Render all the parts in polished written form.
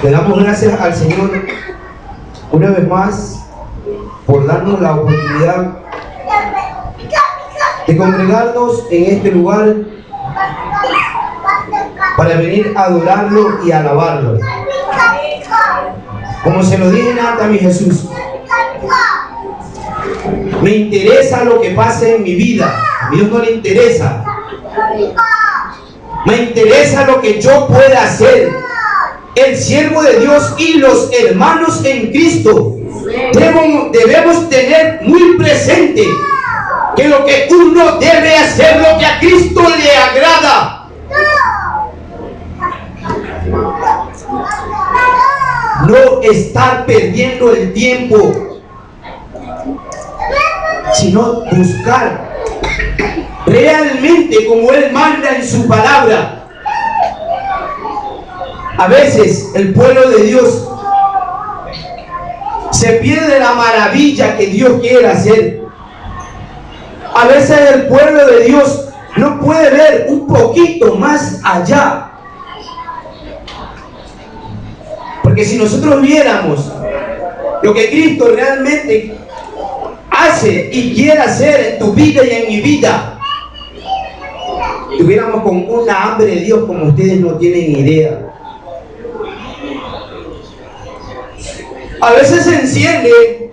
Le damos gracias al Señor una vez más por darnos la oportunidad de congregarnos en este lugar para venir a adorarlo y alabarlo. Como se lo dije antes a mi Jesús, me interesa lo que pase en mi vida. A Dios no le interesa. Me interesa lo que yo pueda hacer. El siervo de Dios y los hermanos en Cristo debemos tener muy presente que lo que uno debe hacer, lo que a Cristo le agrada. No estar perdiendo el tiempo, sino buscar realmente como Él manda en su palabra. A veces el pueblo de Dios se pierde la maravilla que Dios quiere hacer. A veces el pueblo de Dios no puede ver un poquito más allá. Porque si nosotros viéramos lo que Cristo realmente hace y quiere hacer en tu vida y en mi vida, estuviéramos con una hambre de Dios como ustedes no tienen idea. A veces se enciende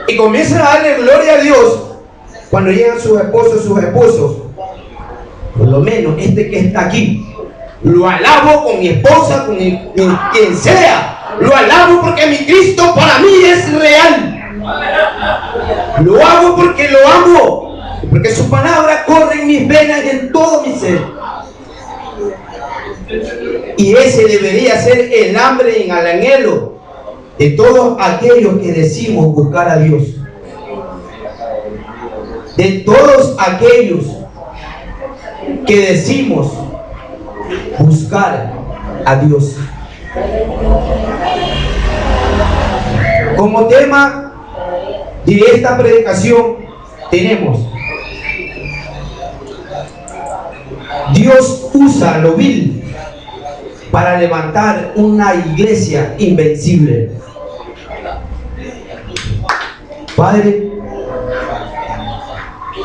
y comienza a darle gloria a Dios cuando llegan sus esposos. Por lo menos este que está aquí, lo alabo con mi esposa, con quien sea. Lo alabo porque mi Cristo para mí es real. Lo hago porque lo amo, porque su palabra corre en mis venas y en todo mi ser. Y ese debería ser el hambre y el anhelo de todos aquellos que decimos buscar a Dios. De todos aquellos que decimos buscar a Dios. Como tema de esta predicación tenemos: Dios usa lo vil para levantar una iglesia invencible. Padre,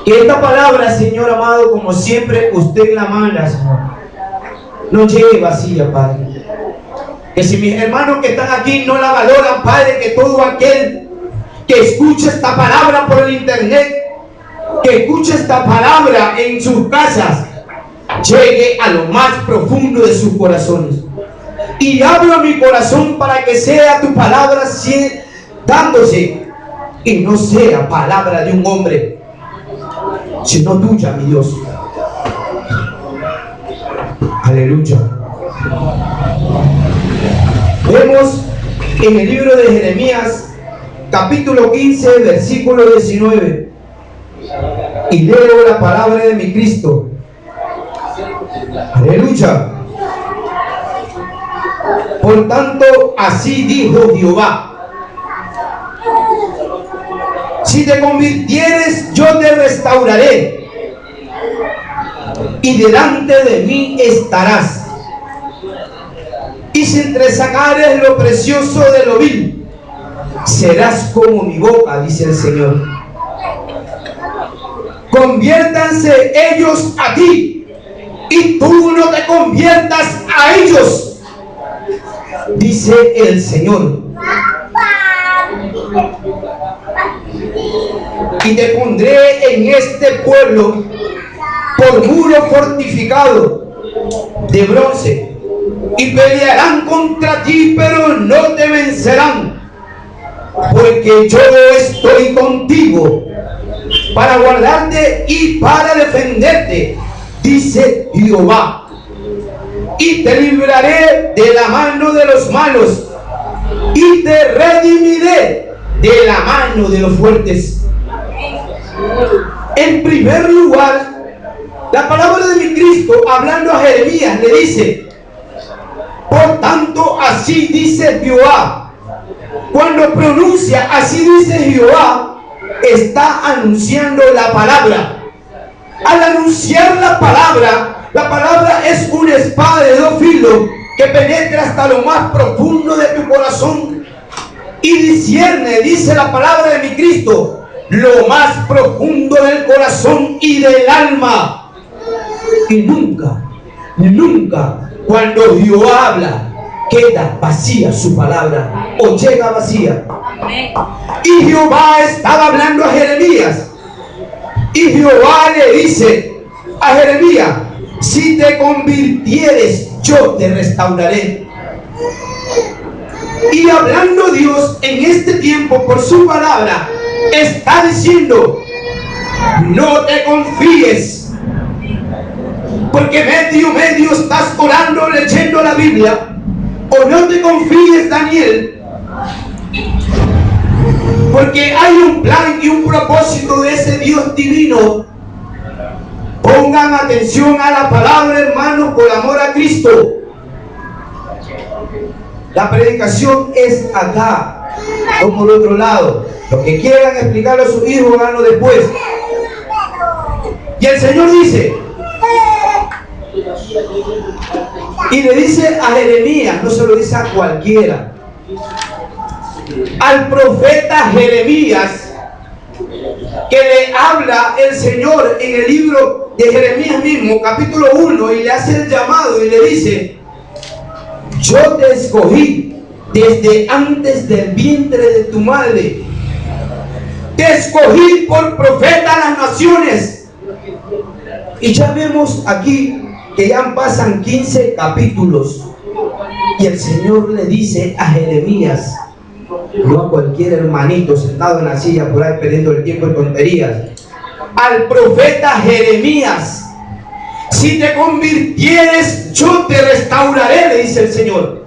que esta palabra, Señor amado, como siempre usted la manda, Señor, no llegue vacía, Padre. Que si mis hermanos que están aquí no la valoran, Padre, que todo aquel que escuche esta palabra por el internet, que escuche esta palabra en sus casas, llegue a lo más profundo de sus corazones. Y abro mi corazón para que sea tu palabra dándose, y no sea palabra de un hombre, sino tuya, mi Dios. Aleluya. Vemos en el libro de Jeremías, capítulo 15, versículo 19, y leo la palabra de mi Cristo. Aleluya. Por tanto, así dijo Jehová: si te convirtieres, yo te restauraré, y delante de mí estarás. Y si entresacares lo precioso de lo vil, serás como mi boca, dice el Señor. Conviértanse ellos a ti, y tú no te conviertas a ellos, dice el Señor. Y te pondré en este pueblo por muro fortificado de bronce, y pelearán contra ti, pero no te vencerán, porque yo estoy contigo para guardarte y para defenderte, dice Jehová. Y te libraré de la mano de los malos, y te redimiré de la mano de los fuertes. En primer lugar, la palabra de mi Cristo, hablando a Jeremías, le dice: por tanto, así dice Jehová. Cuando pronuncia así dice Jehová, está anunciando la palabra. Al anunciar la palabra, La palabra es una espada de dos filos que penetra hasta lo más profundo de tu corazón y discierne, dice la palabra de mi Cristo, lo más profundo del corazón y del alma. Y nunca, nunca, cuando Jehová habla, queda vacía su palabra o llega vacía. Y Jehová estaba hablando a Jeremías. Y Jehová le dice a Jeremías: si te convirtieres, yo te restauraré. Y hablando Dios en este tiempo por su palabra, está diciendo: no te confíes, porque medio estás orando, leyendo la Biblia. O no te confíes, Daniel, porque hay un plan y un propósito de ese Dios divino. Pongan atención a la palabra, hermanos, por amor a Cristo. La predicación es acá, no por otro lado. Los que quieran explicarlo a sus hijos, háganlo después. Y el Señor dice, y le dice a Jeremías, no se lo dice a cualquiera, al profeta Jeremías, que le habla el Señor en el libro de Jeremías mismo, capítulo 1, y le hace el llamado y le dice: yo te escogí desde antes del vientre de tu madre, te escogí por profeta a las naciones. Y ya vemos aquí que ya pasan 15 capítulos y el Señor le dice a Jeremías, no a cualquier hermanito sentado en la silla por ahí perdiendo el tiempo en tonterías, al profeta Jeremías: si te convirtieres, yo te restauraré, le dice el Señor.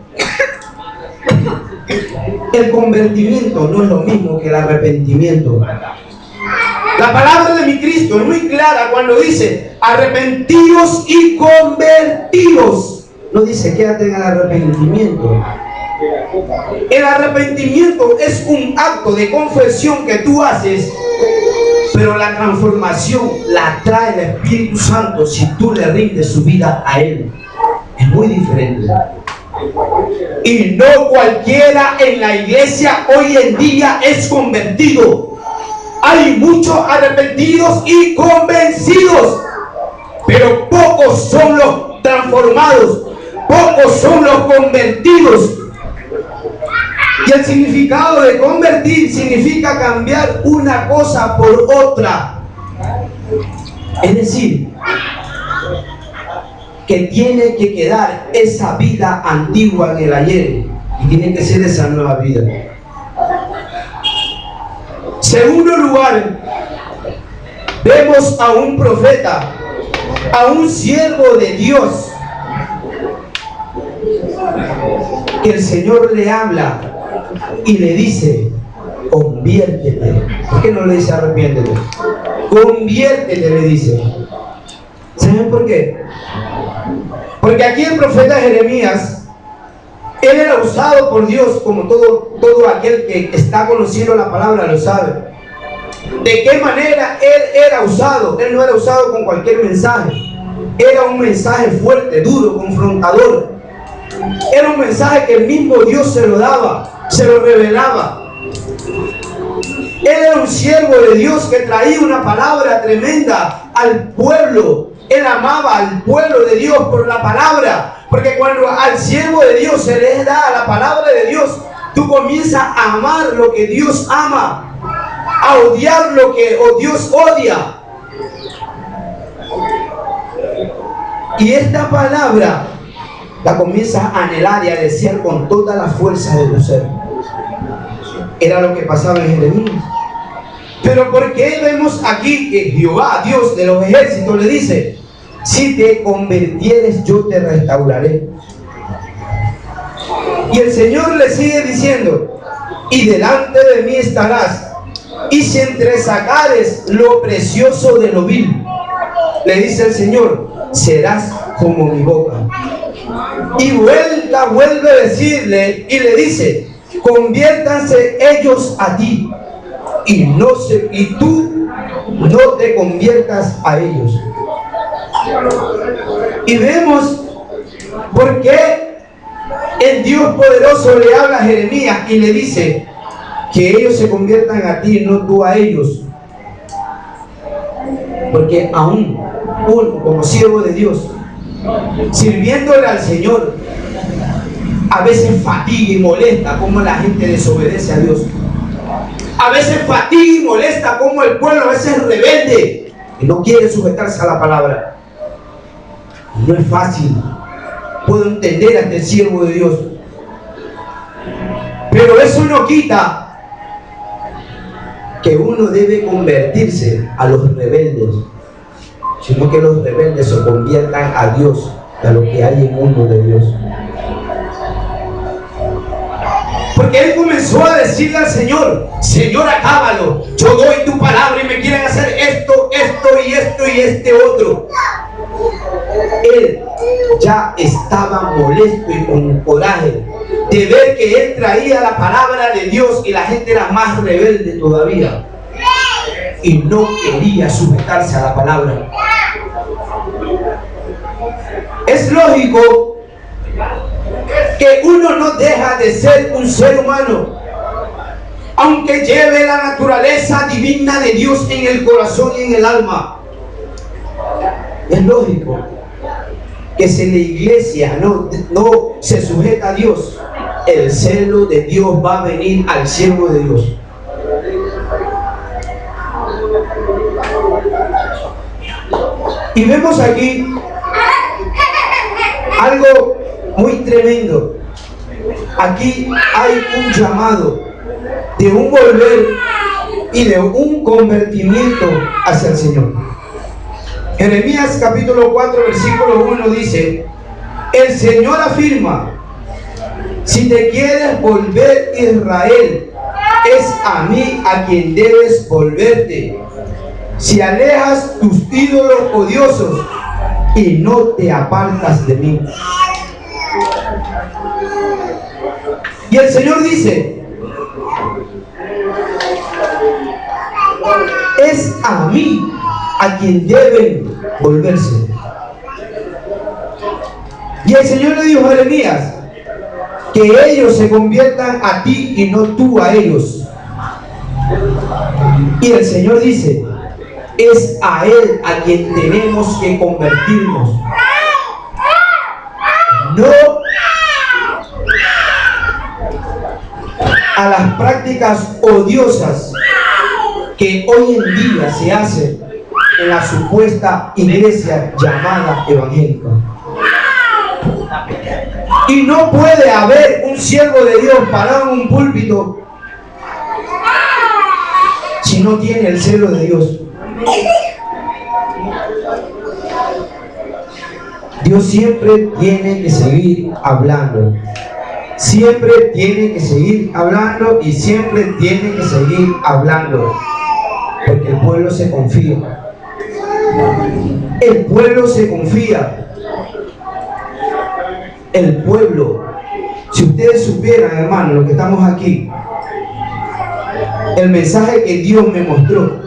El convertimiento no es lo mismo que el arrepentimiento. La palabra de mi Cristo es muy clara cuando dice: arrepentidos y convertidos. No dice quédate en el arrepentimiento. El arrepentimiento es un acto de confesión que tú haces, pero la transformación la trae el Espíritu Santo si tú le rindes su vida a Él. Es muy diferente. Y no cualquiera en la iglesia hoy en día es convertido. Hay muchos arrepentidos y convencidos, pero pocos son los transformados, pocos son los convertidos. Y el significado de convertir significa cambiar una cosa por otra. Es decir, que tiene que quedar esa vida antigua en el ayer y tiene que ser esa nueva vida. Segundo lugar, vemos a un profeta, a un siervo de Dios, que el Señor le habla y le dice: conviértete. ¿Por qué no le dice arrepiéntete? Conviértete, le dice. ¿Saben por qué? Porque aquí el profeta Jeremías, él era usado por Dios, como todo aquel que está conociendo la palabra lo sabe. ¿De qué manera él era usado? Él no era usado con cualquier mensaje. Era un mensaje fuerte, duro, confrontador. Era un mensaje que el mismo Dios se lo daba, se lo revelaba. Él era un siervo de Dios que traía una palabra tremenda al pueblo. Él amaba al pueblo de Dios por la palabra, porque cuando al siervo de Dios se le da la palabra de Dios, tú comienzas a amar lo que Dios ama, a odiar lo que Dios odia. Y esta palabra la comienzas a anhelar y a desear con toda la fuerza de tu ser. Era lo que pasaba en Jeremías. Pero ¿por qué vemos aquí que Jehová, Dios de los ejércitos, le dice: si te convirtieres, yo te restauraré? Y el Señor le sigue diciendo: y delante de mí estarás, y si entresacares lo precioso de lo vil, le dice el Señor, serás como mi boca. Y vuelve a decirle y le dice: conviértanse ellos a ti, y tú no te conviertas a ellos. Y vemos por qué el Dios poderoso le habla a Jeremías y le dice que ellos se conviertan a ti y no tú a ellos. Porque aún uno como siervo de Dios, sirviéndole al Señor, a veces fatiga y molesta cómo la gente desobedece a Dios. A veces fatiga y molesta cómo el pueblo a veces es rebelde y no quiere sujetarse a la palabra. No es fácil. Puedo entender a este siervo de Dios, pero eso no quita que uno debe convertirse a los rebeldes, sino que los rebeldes se conviertan a Dios, a lo que hay en uno de Dios. Porque él comenzó a decirle al Señor: Señor, acábalo, yo doy tu palabra y me quieren hacer esto, esto y esto y este otro. Él ya estaba molesto y con coraje de ver que él traía la palabra de Dios y la gente era más rebelde todavía y no quería sujetarse a la palabra. Es lógico que uno no deja de ser un ser humano, aunque lleve la naturaleza divina de Dios en el corazón y en el alma. Es lógico que si la iglesia no se sujeta a Dios, el celo de Dios va a venir al siervo de Dios. Y vemos aquí algo muy tremendo. Aquí hay un llamado de un volver y de un convertimiento hacia el Señor. Jeremías capítulo 4 versículo 1 dice: el Señor afirma, si te quieres volver, Israel, es a mí a quien debes volverte. Si alejas tus ídolos odiosos y no te apartas de mí. Y el Señor dice: es a mí a quien deben volverse. Y el Señor le dijo a Jeremías que ellos se conviertan a ti y no tú a ellos. Y el Señor dice: es a Él a quien tenemos que convertirnos, no a las prácticas odiosas que hoy en día se hacen en la supuesta iglesia llamada evangélica. Y no puede haber un siervo de Dios parado en un púlpito si no tiene el celo de Dios. Dios siempre tiene que seguir hablando. Siempre tiene que seguir hablando y siempre tiene que seguir hablando. Porque el pueblo se confía. El pueblo se confía. El pueblo, si ustedes supieran, hermano, lo que estamos aquí, el mensaje que Dios me mostró,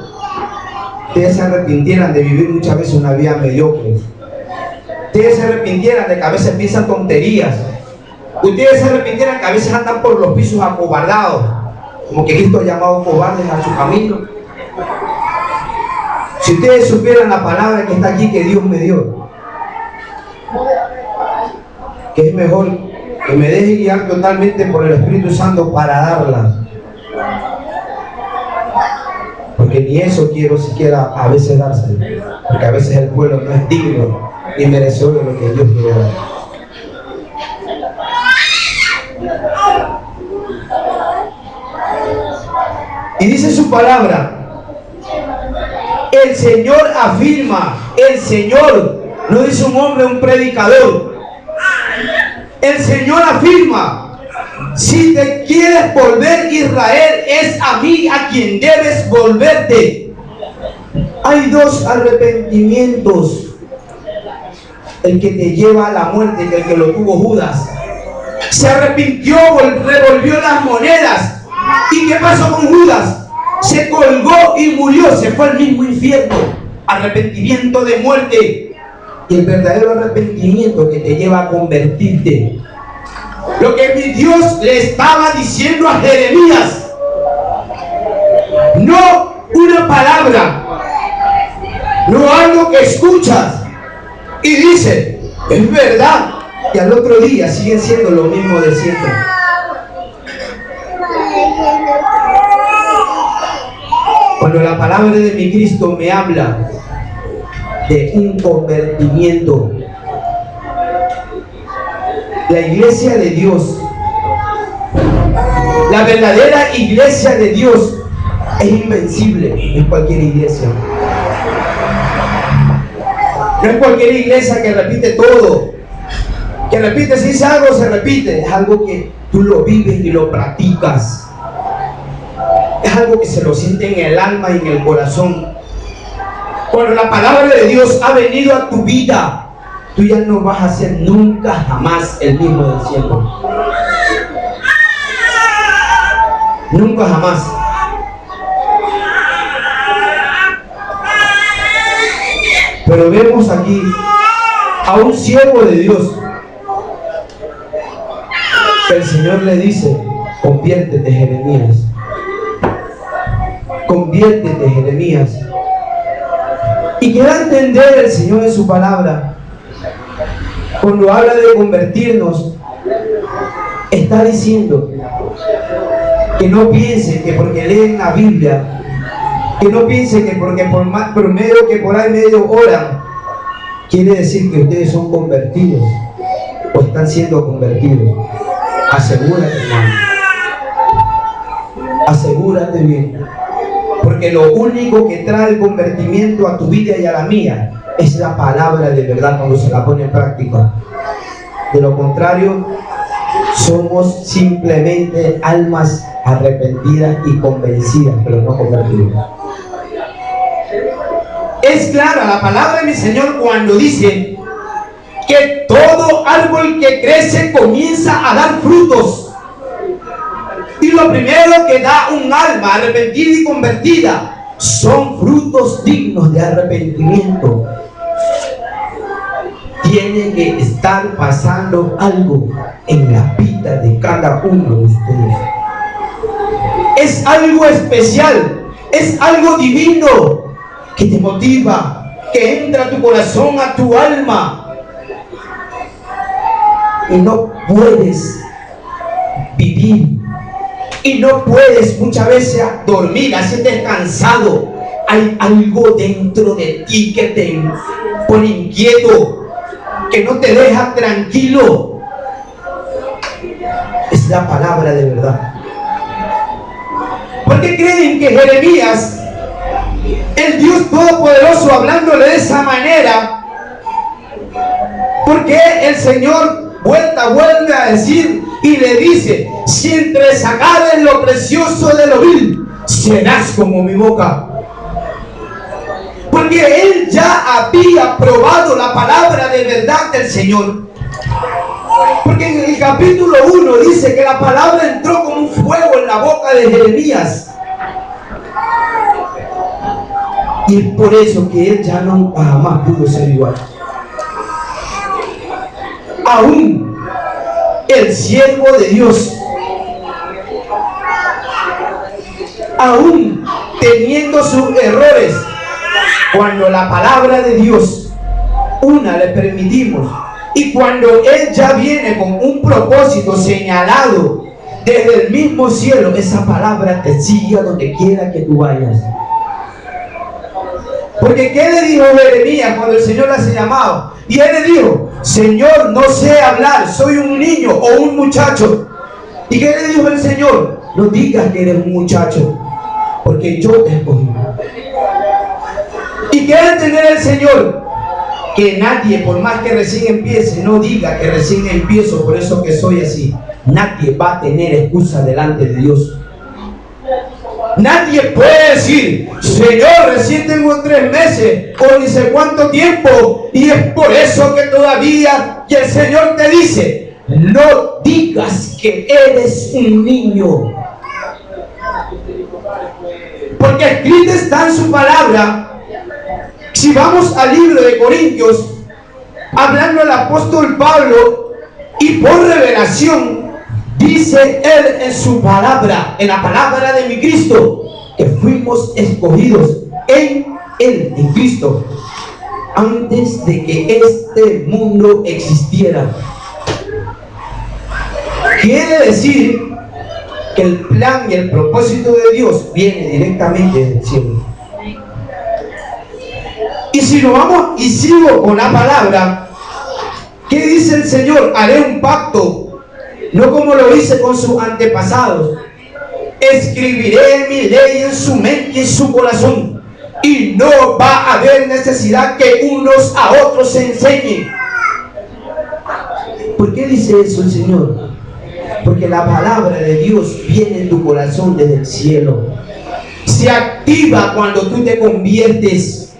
ustedes se arrepintieran de vivir muchas veces una vida mediocre. Ustedes se arrepintieran de que a veces piensan tonterías. Ustedes se arrepintieran que a veces andan por los pisos acobardados, como que Cristo ha llamado cobardes a su camino. Si ustedes supieran la palabra que está aquí, que Dios me dio, que es mejor que me deje guiar totalmente por el Espíritu Santo para darla, porque ni eso quiero siquiera a veces darse, porque a veces el pueblo no es digno ni merecedor de lo que Dios quiere dar. Y dice su palabra: el Señor afirma, el Señor, no dice un hombre, un predicador. El Señor afirma: si te quieres volver, Israel, es a mí a quien debes volverte. Hay dos arrepentimientos: el que te lleva a la muerte, que el que lo tuvo Judas. Se arrepintió, revolvió las monedas. ¿Y qué pasó con Judas? Se colgó y murió, se fue al mismo infierno. Arrepentimiento de muerte. y el verdadero arrepentimiento que te lleva a convertirte. Lo que mi Dios le estaba diciendo a Jeremías, no una palabra, no algo que escuchas y dices, es verdad, y al otro día siguen siendo lo mismo de siempre. Cuando la palabra de mi Cristo me habla de un convertimiento, la iglesia de Dios, la verdadera iglesia de Dios es invencible en cualquier iglesia. No es cualquier iglesia que repite todo, que repite, si dice algo se repite, es algo que tú lo vives y lo practicas. Es algo que se lo siente en el alma y en el corazón. Cuando la palabra de Dios ha venido a tu vida, tú ya no vas a ser nunca jamás el mismo de siempre. Nunca jamás. Pero vemos aquí a un siervo de Dios que el Señor le dice, conviértete, Jeremías. Conviértete, Jeremías. Y quiero entender el Señor en su palabra. Cuando habla de convertirnos, está diciendo que no piensen que porque leen la Biblia, que no piensen que porque por medio que por ahí medio oran, quiere decir que ustedes son convertidos o están siendo convertidos. Asegúrate, hermano. Asegúrate bien. Porque lo único que trae el convertimiento a tu vida y a la mía es la palabra de verdad cuando se la pone en práctica. De lo contrario, somos simplemente almas arrepentidas y convencidas, pero no convertidas. Es clara la palabra de mi Señor cuando dice que todo árbol que crece comienza a dar frutos. Y lo primero que da un alma arrepentida y convertida son frutos dignos de arrepentimiento. Tiene que estar pasando algo en la vida de cada uno de ustedes. Es algo especial, es algo divino que te motiva, que entra a tu corazón, a tu alma. Y no puedes vivir. Y no puedes muchas veces dormir, hacerte cansado. Hay algo dentro de ti que te pone inquieto, que no te deja tranquilo. Es la palabra de verdad. ¿Por qué creen que Jeremías, el Dios Todopoderoso, hablándole de esa manera? ¿Por qué el Señor vuelve a decir y le dice, si entre sacares lo precioso de lo vil, serás como mi boca? Porque él ya había probado la palabra de verdad del Señor. Porque en el capítulo 1 dice que la palabra entró como un fuego en la boca de Jeremías. Y es por eso que él ya nunca jamás pudo ser igual. Aún el siervo de Dios, aún teniendo sus errores, cuando la palabra de Dios, una le permitimos, y cuando él ya viene con un propósito señalado desde el mismo cielo, esa palabra te sigue a donde quiera que tú vayas. Porque ¿qué le dijo Jeremías cuando el Señor le hace llamado? Y él le dijo, Señor, no sé hablar, soy un niño o un muchacho. ¿Y qué le dijo el Señor? No digas que eres un muchacho, porque yo te escogí. ¿Y quiere entender el Señor? Que nadie, por más que recién empiece, no diga que recién empiezo, por eso que soy así. Nadie va a tener excusa delante de Dios. Nadie puede decir, Señor, recién tengo 3 meses o ni sé cuánto tiempo, y es por eso que todavía, y el Señor te dice, no digas que eres un niño. Porque escrito está en su palabra. Si vamos al libro de Corintios, hablando el apóstol Pablo, y por revelación, dice él en su palabra, en la palabra de mi Cristo, que fuimos escogidos en él, en Cristo, antes de que este mundo existiera. Quiere decir que el plan y el propósito de Dios viene directamente del cielo. Y si nos vamos y sigo con la palabra, ¿qué dice el Señor? Haré un pacto, no como lo hice con sus antepasados. Escribiré mi ley en su mente y en su corazón, y no va a haber necesidad que unos a otros se enseñen. ¿Por qué dice eso el Señor? Porque la palabra de Dios viene en tu corazón desde el cielo. Se activa cuando tú te conviertes.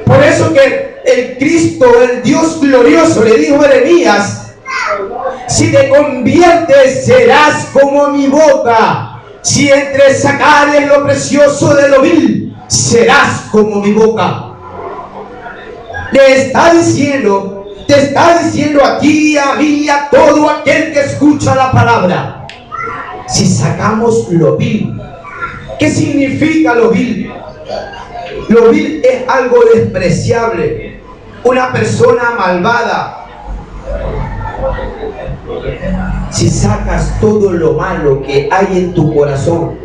Por eso que el Cristo, el Dios glorioso, le dijo a Jeremías: si te conviertes, serás como mi boca. Si entresacares lo precioso de lo vil, serás como mi boca. Le está diciendo, te está diciendo a ti y a mí, a todo aquel que escucha la palabra: si sacamos lo vil. ¿Qué significa lo vil? Lo vil es algo despreciable, una persona malvada. Si sacas todo lo malo que hay en tu corazón,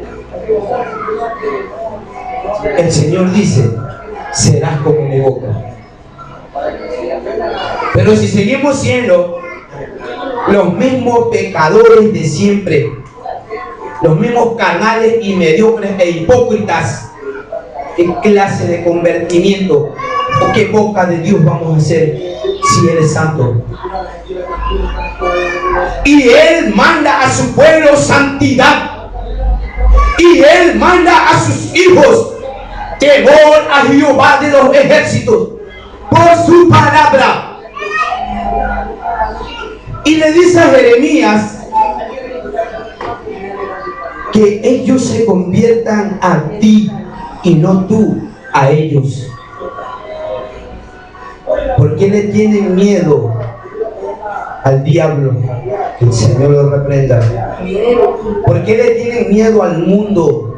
el Señor dice: serás como mi boca. Pero si seguimos siendo los mismos pecadores de siempre, los mismos carnales y mediocres e hipócritas, ¿qué clase de convertimiento o qué boca de Dios vamos a hacer si Él es santo? Y Él manda a su pueblo santidad, y Él manda a sus hijos temor a Jehová de los ejércitos por su palabra. Y le dice a Jeremías que ellos se conviertan a ti y no tú a ellos. ¿Por qué le tienen miedo al diablo? Que el Señor lo reprenda. ¿Por qué le tienen miedo al mundo?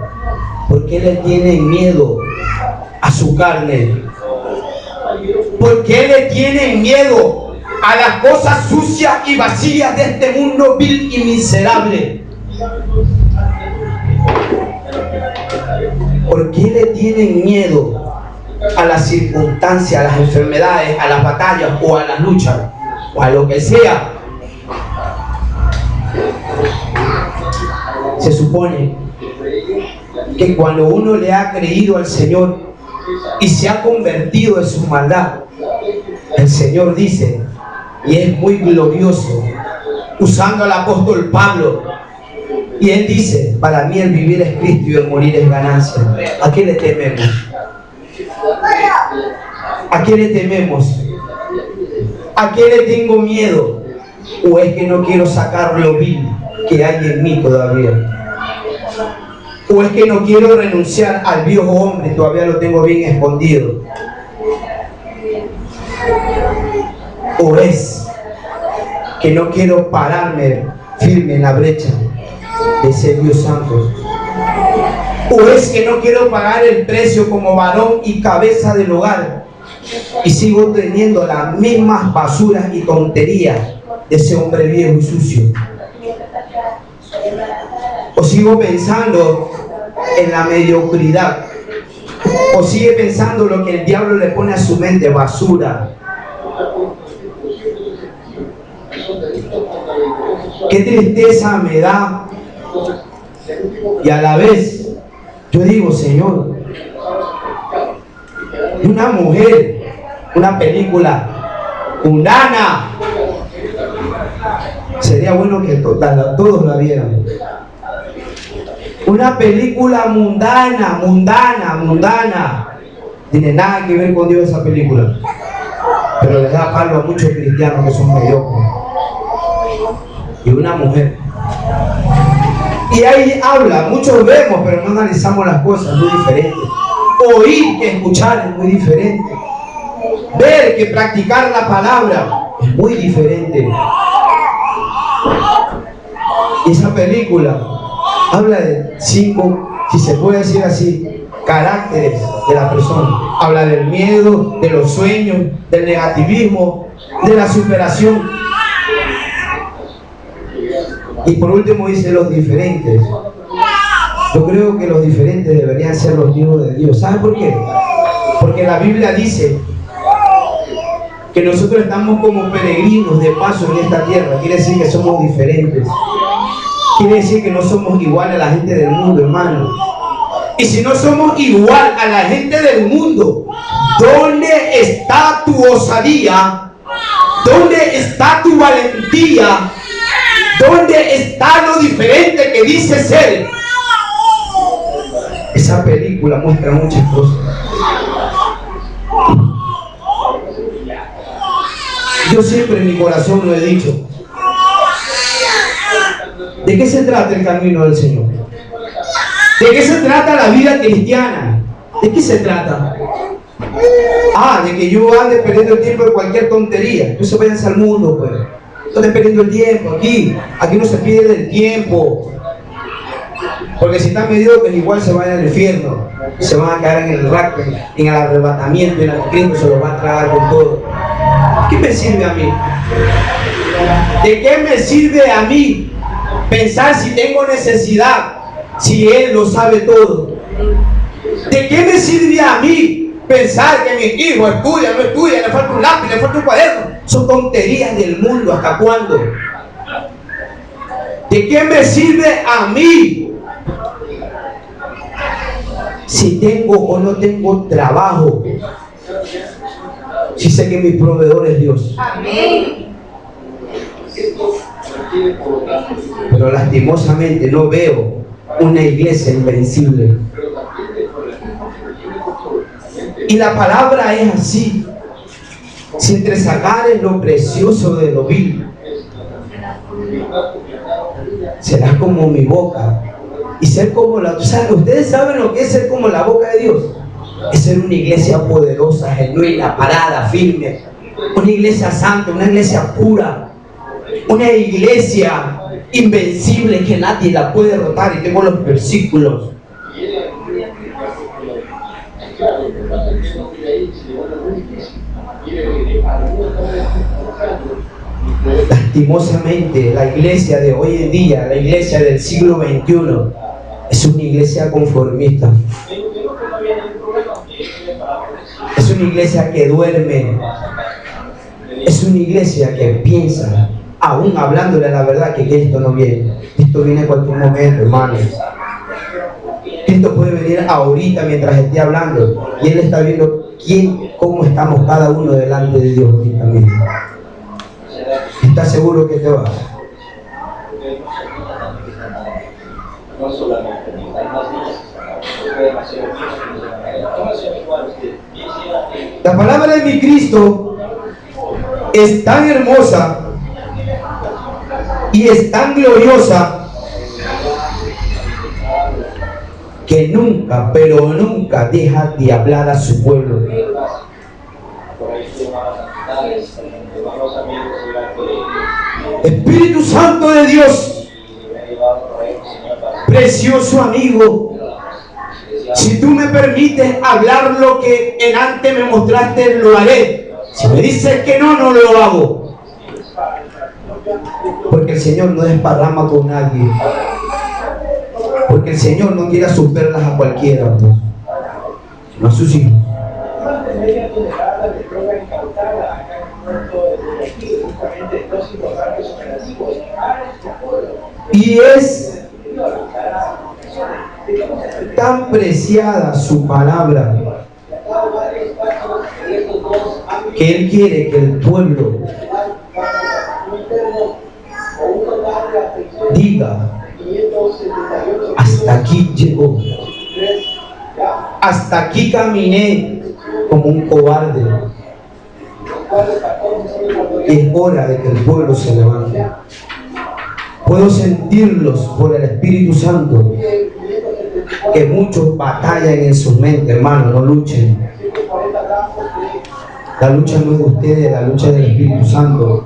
¿Por qué le tienen miedo a su carne? ¿Por qué le tienen miedo a las cosas sucias y vacías de este mundo vil y miserable? ¿Por qué le tienen miedo a las circunstancias, a las enfermedades, a las batallas o a las luchas o a lo que sea? Se supone que cuando uno le ha creído al Señor y se ha convertido de su maldad, el Señor dice, y es muy glorioso, usando al apóstol Pablo, y él dice: para mí el vivir es Cristo y el morir es ganancia. ¿A qué le tememos? ¿A qué le tememos? ¿A qué le tengo miedo? ¿O es que no quiero sacar lo vil que hay en mí todavía? ¿O es que no quiero renunciar al viejo hombre, todavía lo tengo bien escondido? ¿O es que no quiero pararme firme en la brecha de ser Dios santo? ¿O es que no quiero pagar el precio como varón y cabeza del hogar y sigo teniendo las mismas basuras y tonterías de ese hombre viejo y sucio? ¿O sigo pensando en la mediocridad? ¿O sigue pensando lo que el diablo le pone a su mente, basura? Qué tristeza me da. Y a la vez yo digo: Señor, una mujer, una película mundana, sería bueno que todos la vieran. Una película mundana. Tiene nada que ver con Dios esa película, pero les da palo a muchos cristianos que son mediocres. Y una mujer, y ahí habla, muchos vemos pero no analizamos las cosas, muy diferente. Oír que escuchar es muy diferente. ver que practicar la palabra es muy diferente. Y esa película habla de 5, si se puede decir así, caracteres de la persona. Habla del miedo, de los sueños, del negativismo, de la superación. Y por último dice los diferentes. Yo creo que los diferentes deberían ser los hijos de Dios. ¿Saben por qué? Porque la Biblia dice que nosotros estamos como peregrinos de paso en esta tierra. Quiere decir que somos diferentes. Quiere decir que no somos igual a la gente del mundo, hermano. Y si no somos igual a la gente del mundo, ¿dónde está tu osadía? ¿Dónde está tu valentía? ¿Dónde está lo diferente que dice ser? Esa película muestra muchas cosas. Yo siempre en mi corazón lo he dicho. ¿De qué se trata el camino del Señor? ¿De qué se trata la vida cristiana? ¿De qué se trata? De que yo ande perdiendo el tiempo en cualquier tontería. No se vayan al mundo, pues. Estoy perdiendo el tiempo aquí. Aquí no se pierde el tiempo. Porque si están mediocres, igual se van al infierno. Se van a caer en el rapto, en el arrebatamiento, y el Cristo se los va a tragar con todo. ¿Qué me sirve a mí? ¿De qué me sirve a mí pensar si tengo necesidad, si Él lo sabe todo? ¿De qué me sirve a mí pensar que mis hijos estudian, no estudian, le falta un lápiz, le falta un cuaderno? Son tonterías del mundo. ¿Hasta cuándo? ¿De qué me sirve a mí si tengo o no tengo trabajo? Si sé que mi proveedor es Dios. Amén. Pero lastimosamente no veo una iglesia invencible. Y la palabra es así. Si entre sacar lo precioso de lo vil, será como mi boca. Y ser como la... ¿Ustedes saben lo que es ser como la boca de Dios? Es ser una iglesia poderosa, genuina, parada, firme. Una iglesia santa, una iglesia pura. Una iglesia invencible que nadie la puede derrotar. Y tengo los versículos. Lastimosamente, la iglesia de hoy en día, la iglesia del siglo XXI, es una iglesia conformista. Es una iglesia que duerme. Es una iglesia que piensa, aún hablándole la verdad, que esto no viene. Esto viene en cualquier momento, hermanos. Esto puede venir ahorita mientras esté hablando. Y Él está viendo cómo estamos cada uno delante de Dios ahorita mismo. ¿Estás seguro que te vas? La palabra de mi Cristo es tan hermosa y es tan gloriosa que nunca, pero nunca deja de hablar a su pueblo. Espíritu Santo de Dios, precioso amigo, si tú me permites hablar lo que en antes me mostraste, lo haré. Si me dices que no, no lo hago. Porque el Señor no desparrama con nadie. Porque el Señor no quiere sus perlas a cualquiera, no a sus hijos. Y es tan preciada su palabra que Él quiere que el pueblo diga: hasta aquí llegó, hasta aquí caminé como un cobarde. Es hora de que el pueblo se levante. Puedo sentirlos por el Espíritu Santo, que muchos batallan en su mente, hermano. No luchen. La lucha no es de ustedes, la lucha es del Espíritu Santo.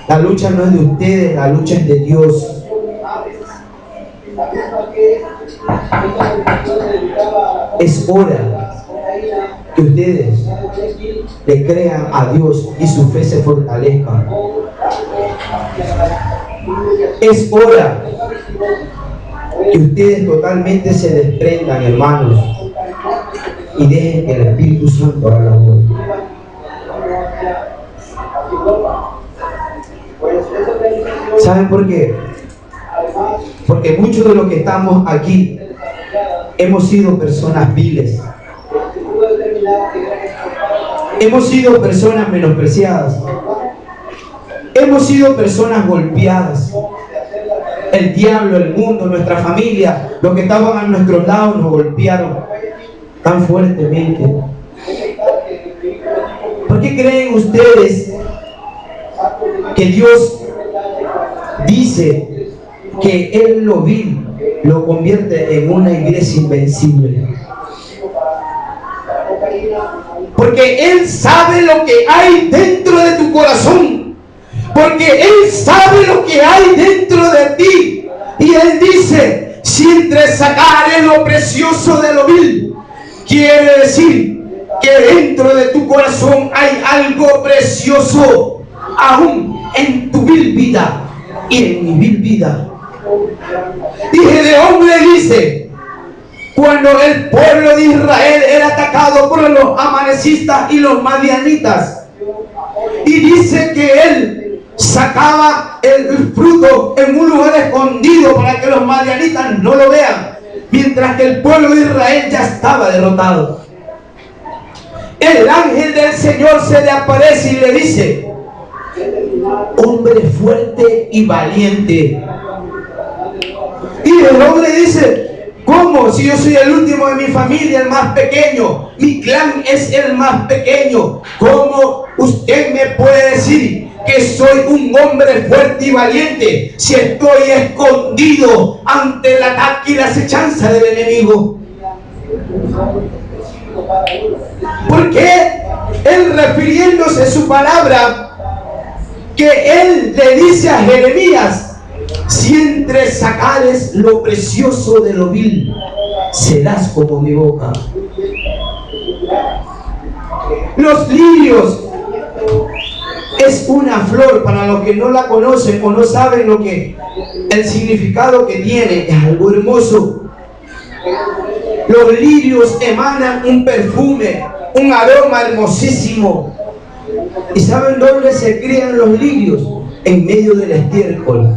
La lucha no es de ustedes, la lucha es de Dios. Es hora que ustedes le crean a Dios y su fe se fortalezca. Es hora que ustedes totalmente se desprendan, hermanos, y dejen que el Espíritu Santo haga la obra. ¿Saben por qué? Porque muchos de los que estamos aquí hemos sido personas viles. Hemos sido personas menospreciadas. Hemos sido personas golpeadas. El diablo, el mundo, nuestra familia, los que estaban a nuestros lados nos golpearon tan fuertemente. ¿Por qué creen ustedes que Dios dice que Él lo vil lo convierte en una iglesia invencible? Porque Él sabe lo que hay dentro de tu corazón. Porque Él sabe lo que hay dentro de ti. Y Él dice, si entre sacares lo precioso de lo vil, quiere decir que dentro de tu corazón hay algo precioso aún en tu vil vida y en mi vil vida. Dije de hombre, dice, cuando el pueblo de Israel era atacado por los amalecistas y los madianitas, y dice que él sacaba el fruto en un lugar escondido para que los madianitas no lo vean, mientras que el pueblo de Israel ya estaba derrotado. El ángel del Señor se le aparece y le dice, hombre fuerte y valiente. Y el hombre dice, ¿cómo? Si yo soy el último de mi familia, el más pequeño, mi clan es el más pequeño, ¿cómo usted me puede decir que soy un hombre fuerte y valiente si estoy escondido ante el ataque y la acechanza del enemigo? Porque él, refiriéndose a su palabra, que él le dice a Jeremías, si entre sacares lo precioso de lo vil, serás como mi boca. Los lirios es una flor, para los que no la conocen o no saben lo que el significado que tiene, es algo hermoso. Los lirios emanan un perfume, un aroma hermosísimo. ¿Y saben dónde se crían los lirios? En medio del estiércol,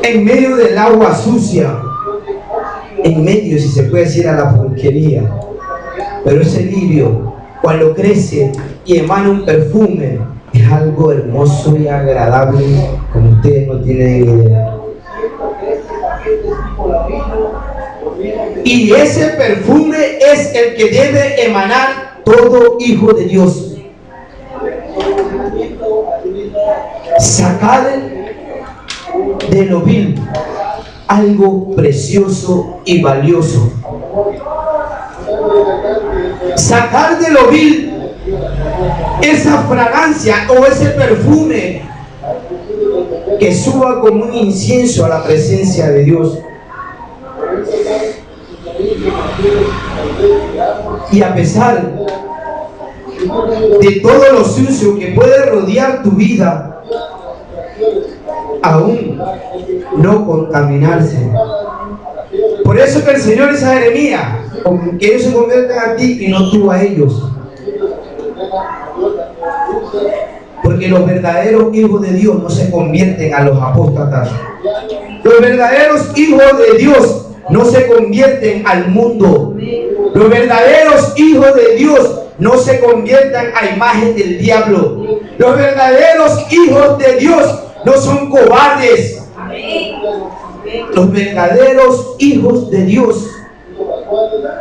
en medio del agua sucia, en medio, si se puede decir, a la porquería. Pero ese lirio, cuando crece y emana un perfume, es algo hermoso y agradable como ustedes no tienen idea. Y ese perfume es el que debe emanar todo hijo de Dios. Sacar de lo vil algo precioso y valioso. Sacar de lo vil esa fragancia o ese perfume que suba como un incienso a la presencia de Dios. Y a pesar de todo lo sucio que puede rodear tu vida, aún no contaminarse. Por eso que el Señor dice a Jeremías, que ellos se conviertan a ti y no tú a ellos. Porque los verdaderos hijos de Dios no se convierten a los apóstatas. Los verdaderos hijos de Dios no se convierten al mundo. Los verdaderos hijos de Dios no se conviertan a imagen del diablo. Los verdaderos hijos de Dios no son cobardes. Los verdaderos hijos de Dios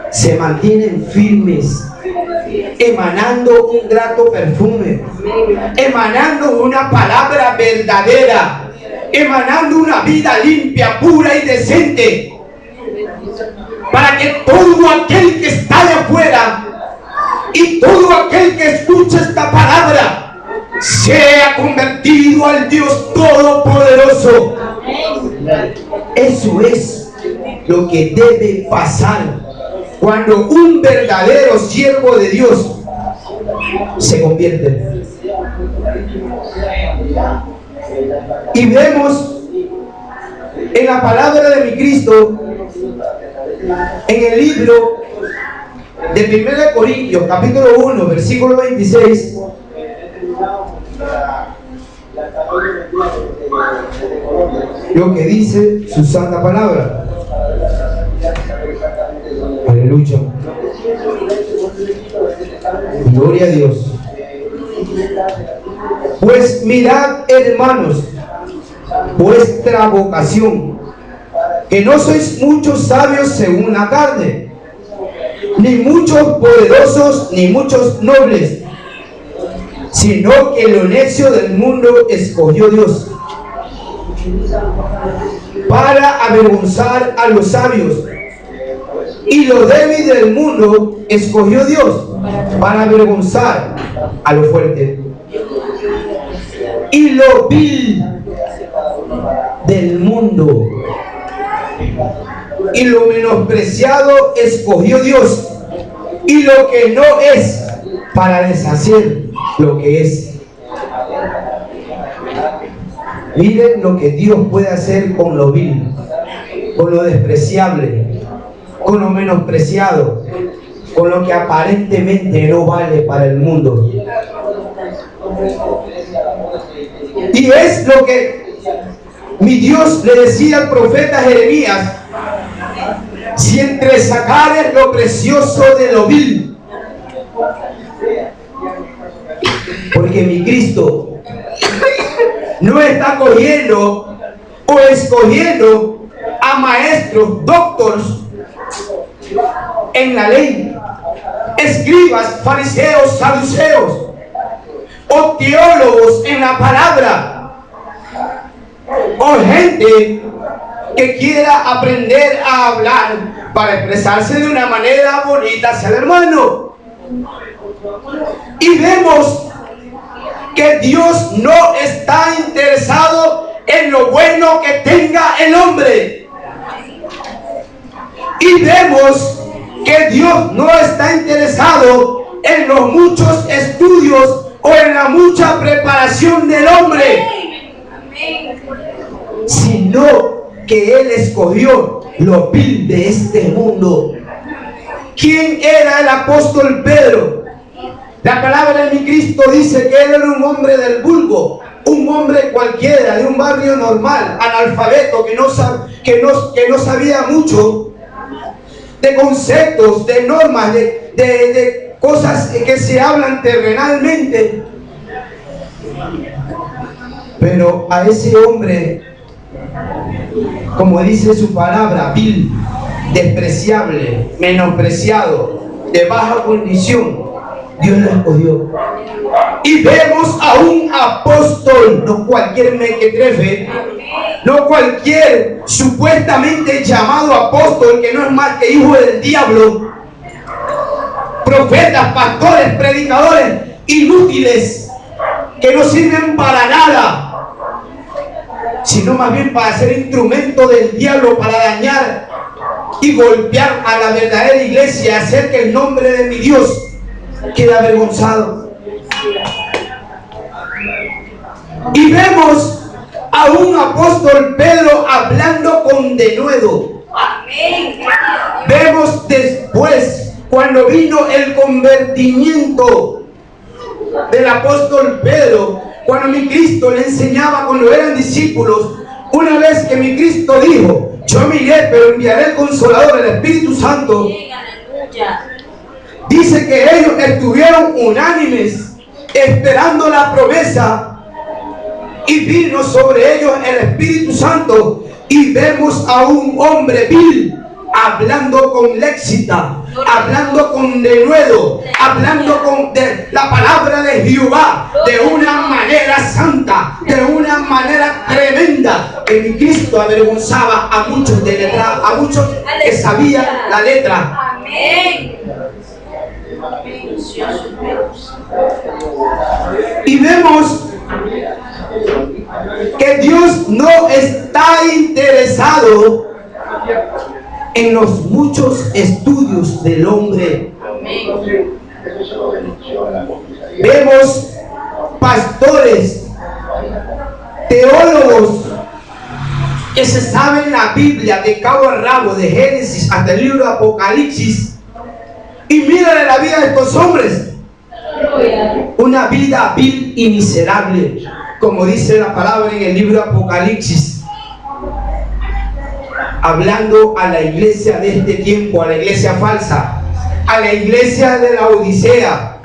se mantienen firmes, emanando un grato perfume, emanando una palabra verdadera, emanando una vida limpia, pura y decente. para que todo aquel que está de afuera y todo aquel que escucha esta palabra sea convertido al Dios Todopoderoso. Eso es lo que debe pasar cuando un verdadero siervo de Dios se convierte. Y vemos en la palabra de mi Cristo, en el libro de 1 Corintios, capítulo 1, versículo 26, lo que dice su santa palabra. Aleluya. Gloria a Dios. Pues mirad, hermanos, vuestra vocación, que no sois muchos sabios según la carne, ni muchos poderosos, ni muchos nobles, sino que lo necio del mundo escogió Dios para avergonzar a los sabios, y lo débil del mundo escogió Dios para avergonzar a lo fuerte, y lo vil del mundo y lo menospreciado escogió Dios, y lo que no es, para deshacer lo que es. Miren lo que Dios puede hacer con lo vil, con lo despreciable, con lo menospreciado, con lo que aparentemente no vale para el mundo. Y es lo que mi Dios le decía al profeta Jeremías: si entresacares lo precioso de lo vil. Porque mi Cristo no está cogiendo o escogiendo a maestros, doctores en la ley, escribas, fariseos, saduceos, o teólogos en la palabra, o gente que quiera aprender a hablar para expresarse de una manera bonita hacia el hermano. Y vemos que Dios no está interesado en lo bueno que tenga el hombre. Y vemos que Dios no está interesado en los muchos estudios o en la mucha preparación del hombre, sino que Él escogió lo vil de este mundo. ¿Quién era el apóstol Pedro? La palabra de mi Cristo dice que él era un hombre del vulgo, un hombre cualquiera, de un barrio normal, analfabeto, que no sabía mucho de conceptos, de normas, de cosas que se hablan terrenalmente. Pero a ese hombre, como dice su palabra, vil, despreciable, menospreciado, de baja condición, Dios lo escogió. Y vemos a un apóstol, no cualquier mequetrefe, no cualquier supuestamente llamado apóstol, que no es más que hijo del diablo, profetas, pastores, predicadores inútiles, que no sirven para nada, sino más bien para ser instrumento del diablo, para dañar y golpear a la verdadera iglesia, hacer que el nombre de mi Dios quede avergonzado. Y vemos a un apóstol Pedro hablando con denuedo. Vemos después, cuando vino el convertimiento del apóstol Pedro, cuando mi Cristo le enseñaba cuando eran discípulos, una vez que mi Cristo dijo: yo me iré, pero enviaré el Consolador, el Espíritu Santo. Dice que ellos estuvieron unánimes esperando la promesa, y vino sobre ellos el Espíritu Santo, y vemos a un hombre vil hablando con léxita, hablando con denuedo, hablando con la palabra de Jehová de una manera santa, de una manera tremenda, que mi Cristo avergonzaba a muchos de letra, a muchos que sabían la letra. Amén. Y vemos que Dios no está interesado en los muchos estudios del hombre. Vemos pastores, teólogos que se saben la Biblia de cabo a rabo, de Génesis hasta el libro de Apocalipsis, y miran la vida de estos hombres, una vida vil y miserable, como dice la palabra en el libro de Apocalipsis, hablando a la iglesia de este tiempo, a la iglesia falsa, a la iglesia de la Odisea.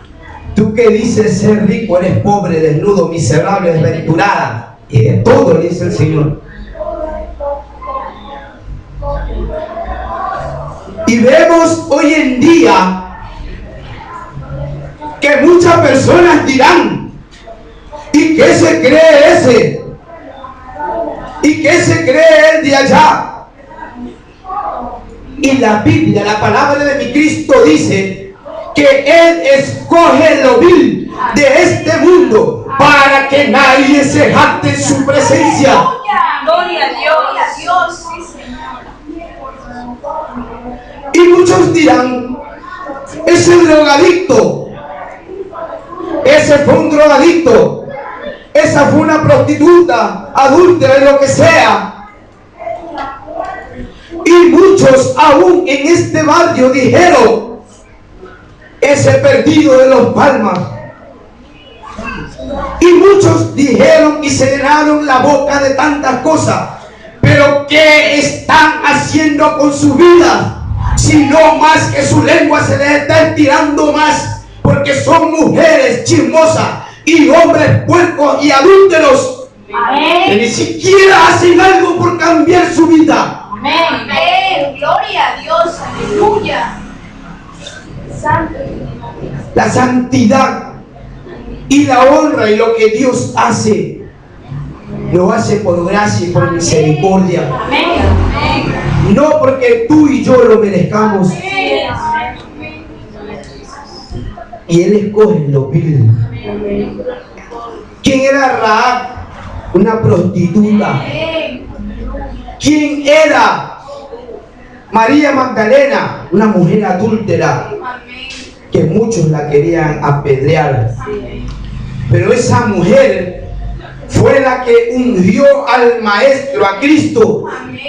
Tú que dices ser rico, eres pobre, desnudo, miserable, desventurada, y de todo le dice el Señor. Y vemos hoy en día que muchas personas dirán: ¿y qué se cree ese? ¿Y qué se cree el de allá? Y la Biblia, la palabra de mi Cristo dice que Él escoge lo vil de este mundo para que nadie se jacte en su presencia. Gloria a Dios. Y muchos dirán: ese drogadicto, ese fue un drogadicto, esa fue una prostituta, adúltera y lo que sea. Y muchos aún en este barrio dijeron: ese perdido de Los Palmas. Y muchos dijeron y se llenaron la boca de tantas cosas. Pero ¿qué están haciendo con su vida? Si no más que su lengua se les está estirando más, porque son mujeres chismosas y hombres puercos y adúlteros, que ni siquiera hacen algo por cambiar su vida. Amén. Gloria a Dios. Aleluya. Santo. La santidad y la honra y lo que Dios hace, lo hace por gracia y por misericordia. Amén. No porque tú y yo lo merezcamos. Y Él escoge lo vil. ¿Quién era Rahab? Una prostituta. ¿Quién era María Magdalena? Una mujer adúltera, que muchos la querían apedrear. Pero esa mujer fue la que ungió al Maestro, a Cristo.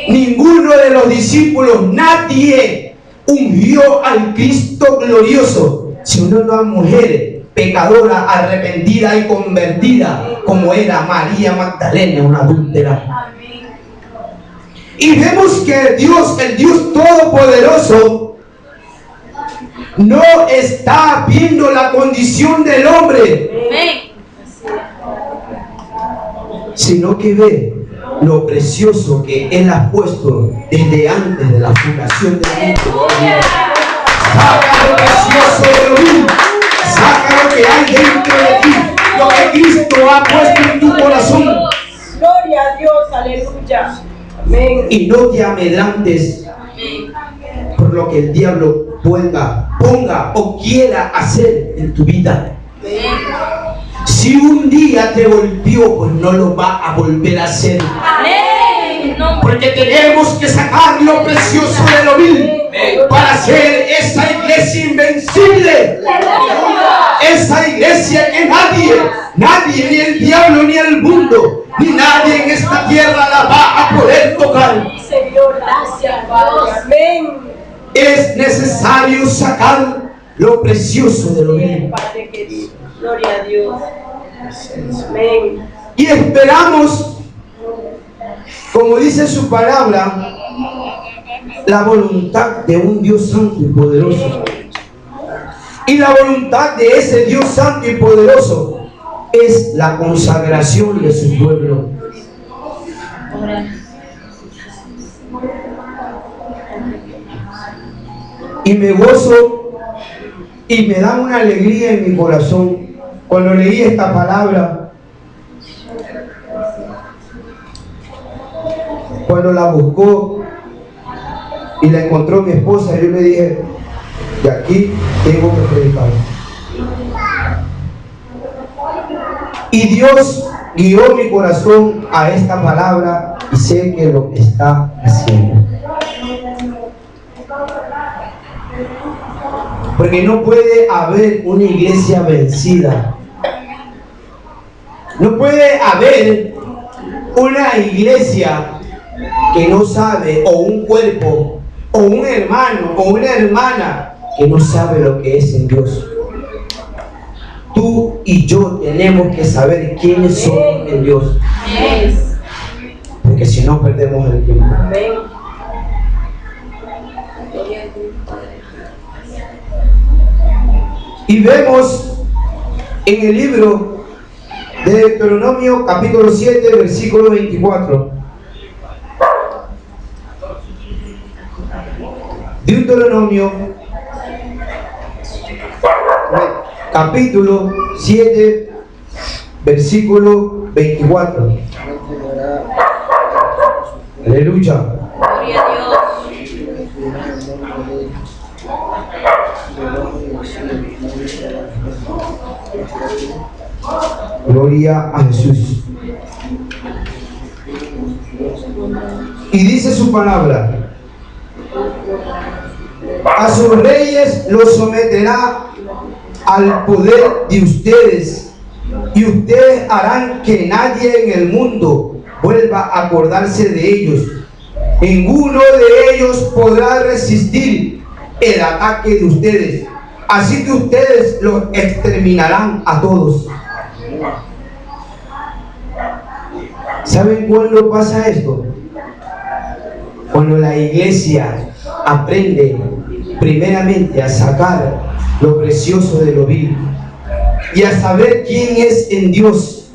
Ninguno de los discípulos, nadie ungió al Cristo glorioso, sino una mujer pecadora, arrepentida y convertida, como era María Magdalena, una adúltera. Y vemos que Dios, el Dios Todopoderoso, no está viendo la condición del hombre, sino que ve lo precioso que Él ha puesto desde antes de la fundación del mundo. Saca lo precioso de lo mismo, saca lo que hay dentro de ti, lo que Cristo ha puesto en tu corazón. Gloria a Dios, aleluya. Amén. Y no te amedrantes por lo que el diablo ponga o quiera hacer en tu vida. Si un día te golpeó, pues no lo va a volver a hacer. Porque tenemos que sacar lo precioso de lo vil para hacer esa iglesia invencible. Esa iglesia que nadie, ni el diablo, ni el mundo, ni nadie en esta tierra la va a poder tocar. Señor, gracias, amén. Es necesario sacar lo precioso de lo vil. Padre querido, gloria a Dios. Amén. Y esperamos, como dice su palabra, la voluntad de un Dios santo y poderoso. Y la voluntad de ese Dios santo y poderoso es la consagración de su pueblo. Y me gozo y me da una alegría en mi corazón cuando leí esta palabra, Cuando la buscó y la encontró mi esposa, yo le dije, de aquí tengo que predicar. Y Dios guió mi corazón a esta palabra y sé que lo está haciendo. Porque no puede haber una iglesia vencida. No puede haber una iglesia que no sabe, o un cuerpo, o un hermano, o una hermana que no sabe lo que es en Dios. Tú y yo tenemos que saber quiénes somos en Dios. Porque si no, perdemos el tiempo. Y vemos en el libro de Deuteronomio capítulo 7, versículo 24. Deuteronomio capítulo 7, versículo 24. Aleluya. Gloria a Dios. Gloria a Jesús. Y dice su palabra: a sus reyes los someterá al poder de ustedes, y ustedes harán que nadie en el mundo vuelva a acordarse de ellos. Ninguno de ellos podrá resistir el ataque de ustedes, así que ustedes los exterminarán a todos. ¿Saben cuándo pasa esto? Cuando la iglesia aprende primeramente a sacar lo precioso de lo vil y a saber quién es en Dios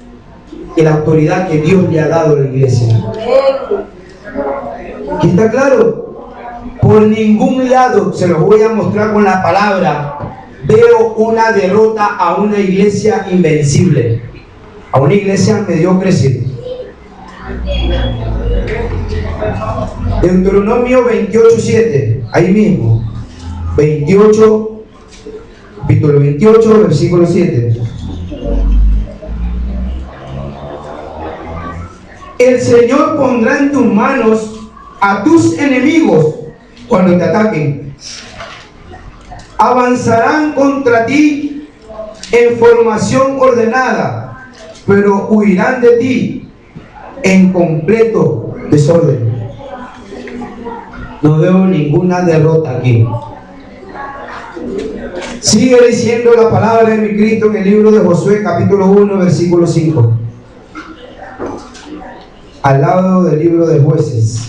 y la autoridad que Dios le ha dado a la iglesia. ¿Aquí está claro? Por ningún lado, se los voy a mostrar con la palabra, veo una derrota a una iglesia invencible, a una iglesia mediocre. Deuteronomio 28:7, ahí mismo, 28, capítulo 28, versículo 7. El Señor pondrá en tus manos a tus enemigos cuando te ataquen. Avanzarán contra ti en formación ordenada, pero huirán de ti en completo desorden. No veo ninguna derrota aquí. Sigue diciendo la palabra de mi Cristo en el libro de Josué, capítulo 1, versículo 5. Al lado del libro de Jueces.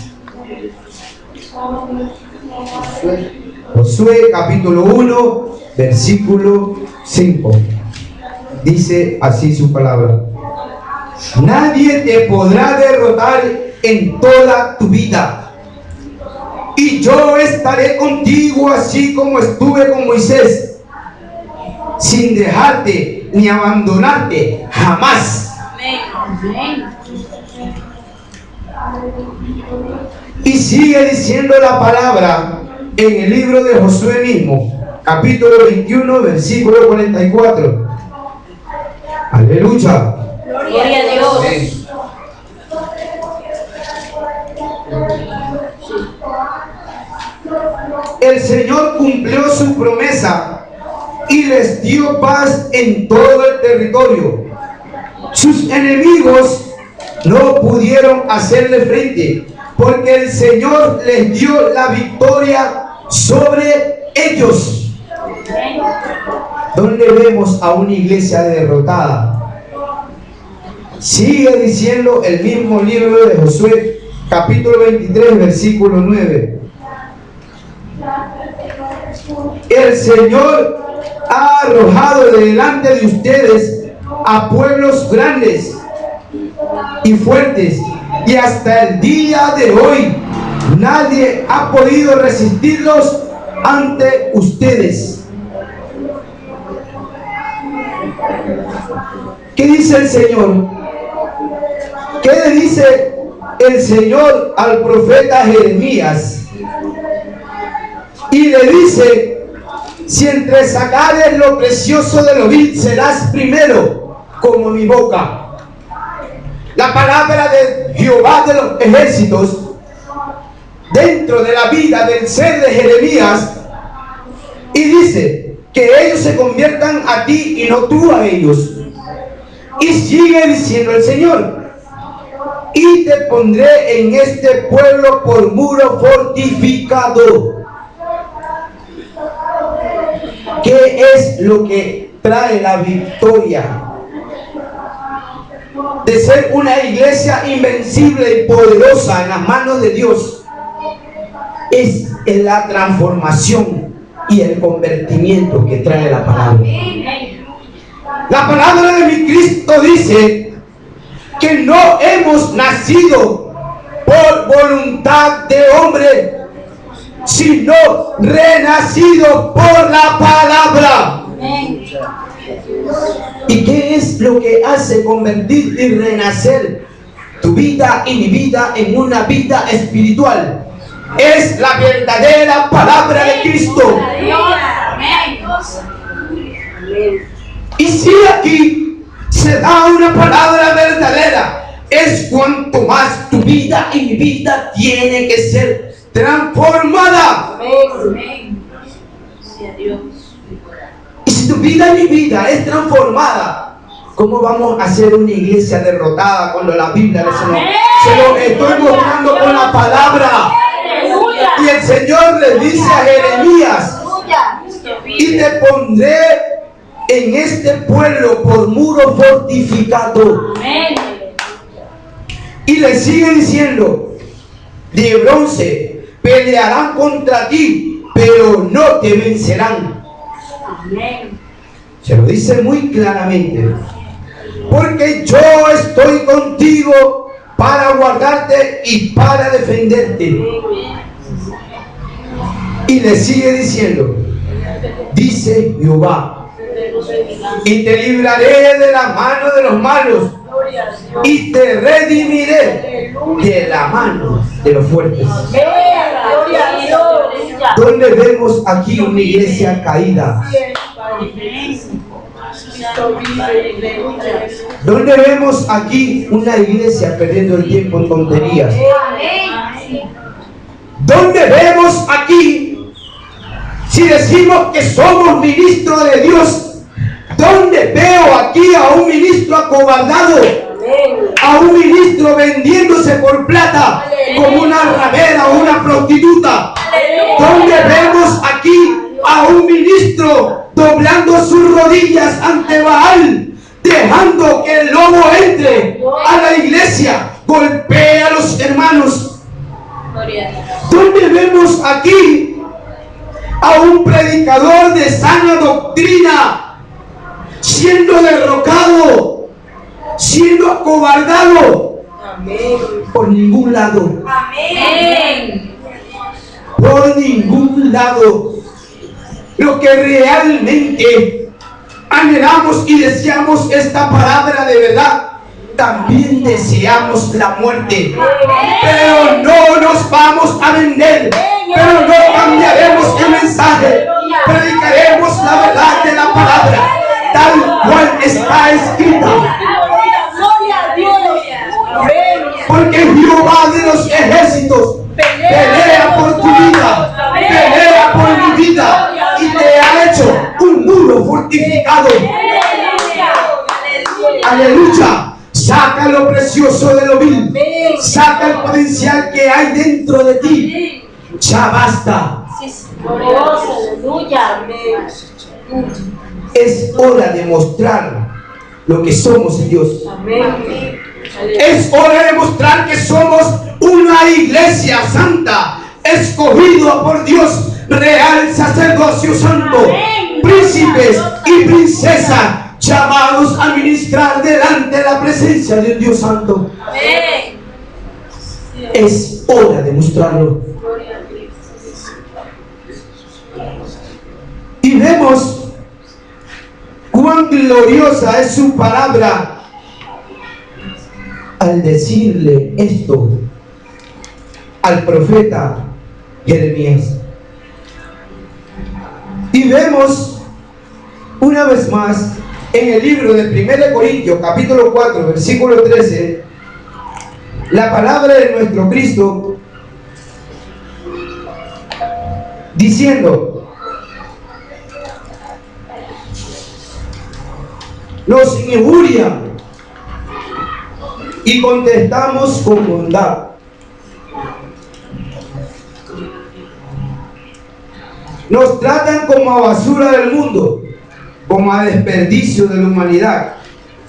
Josué, capítulo 1, versículo 5. Dice así su palabra: nadie te podrá derrotar en toda tu vida, y yo estaré contigo así como estuve con Moisés, sin dejarte ni abandonarte jamás. Amén. Y sigue diciendo la palabra en el libro de Josué mismo, capítulo 21, versículo 44. Aleluya. Gloria a Dios. Amén. El Señor cumplió su promesa y les dio paz en todo el territorio. Sus enemigos no pudieron hacerle frente, porque el Señor les dio la victoria sobre ellos. ¿Dónde vemos a una iglesia derrotada? Sigue diciendo el mismo libro de Josué, capítulo 23, versículo 9. El Señor ha arrojado de delante de ustedes a pueblos grandes y fuertes, y hasta el día de hoy nadie ha podido resistirlos ante ustedes. ¿Qué dice el Señor? ¿Qué le dice el Señor al profeta Jeremías y le dice: si entre sacares lo precioso de lo vil, serás primero como mi boca. La palabra de Jehová de los ejércitos dentro de la vida del ser de Jeremías, y dice que ellos se conviertan a ti y no tú a ellos. Y sigue diciendo el Señor: y te pondré en este pueblo por muro fortificado. ¿Qué es lo que trae la victoria de ser una iglesia invencible y poderosa en las manos de Dios? Es la transformación y el convertimiento que trae la palabra. La palabra de mi Cristo dice que no hemos nacido por voluntad de hombre, sino renacido por la palabra. ¿Y qué es lo que hace convertir y renacer tu vida y mi vida en una vida espiritual? Es la verdadera palabra de Cristo. Y si aquí se da una palabra verdadera, es cuanto más tu vida y mi vida tiene que ser transformada. Y si tu vida y mi vida es transformada, ¿cómo vamos a ser una iglesia derrotada cuando la Biblia se lo estoy mostrando con la palabra? Y el Señor le dice a Jeremías: y te pondré en este pueblo por muro fortificado. Y le sigue diciendo: de bronce pelearán contra ti, pero no te vencerán. Se lo dice muy claramente: porque yo estoy contigo para guardarte y para defenderte. Y le sigue diciendo: dice Jehová, y te libraré de la mano de los malos, y te redimiré de la mano de los fuertes. ¿Dónde vemos aquí una iglesia caída? ¿Dónde vemos aquí una iglesia perdiendo el tiempo en tonterías? ¿Dónde vemos aquí, si decimos que somos ministros de Dios, dónde veo aquí a un ministro acobardado, a un ministro vendiéndose por plata como una ramera o una prostituta? ¿Dónde vemos aquí a un ministro doblando sus rodillas ante Baal, dejando que el lobo entre a la iglesia, golpee a los hermanos? ¿Dónde vemos aquí a un predicador de sana doctrina siendo derrocado, siendo acobardado? Por ningún lado. Por ningún lado. Lo que realmente anhelamos y deseamos esta palabra de verdad, también deseamos la muerte, pero no nos vamos a vender, pero no cambiaremos el mensaje, predicaremos la verdad de la palabra tal cual está escrita, porque Jehová de los ejércitos pelea por tu vida, pelea por mi vida, y te ha hecho un muro fortificado. Aleluya. Saca lo precioso de lo vil, saca el potencial que hay dentro de ti. Ya basta. Es hora de mostrar lo que somos en Dios. Es hora de mostrar que somos una iglesia santa, escogida por Dios, real sacerdocio santo, príncipes y princesas, llamados a ministrar delante de la presencia de Dios santo. Es hora de mostrarlo. Y vemos cuán gloriosa es su palabra al decirle esto al profeta Jeremías. Y vemos una vez más en el libro de 1 Corintios capítulo 4 versículo 13 la palabra de nuestro Cristo diciendo: nos injurian y contestamos con bondad. Nos tratan como a basura del mundo, como a desperdicio de la humanidad,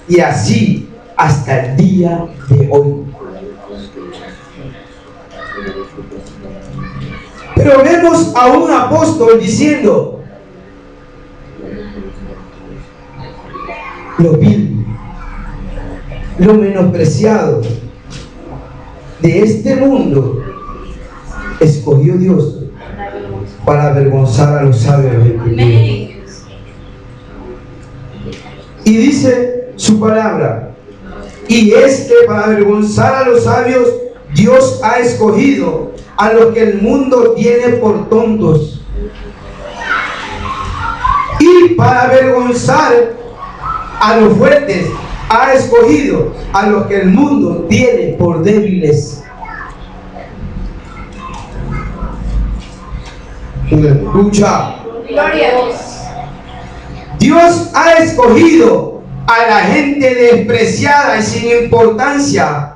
y así hasta el día de hoy. Pero vemos a un apóstol diciendo: lo vil, lo menospreciado de este mundo escogió Dios para avergonzar a los sabios. Y dice su palabra: y es que para avergonzar a los sabios Dios ha escogido a los que el mundo tiene por tontos, y para avergonzar a los fuertes ha escogido a los que el mundo tiene por débiles. Escucha. Gloria a Dios. Dios ha escogido a la gente despreciada y sin importancia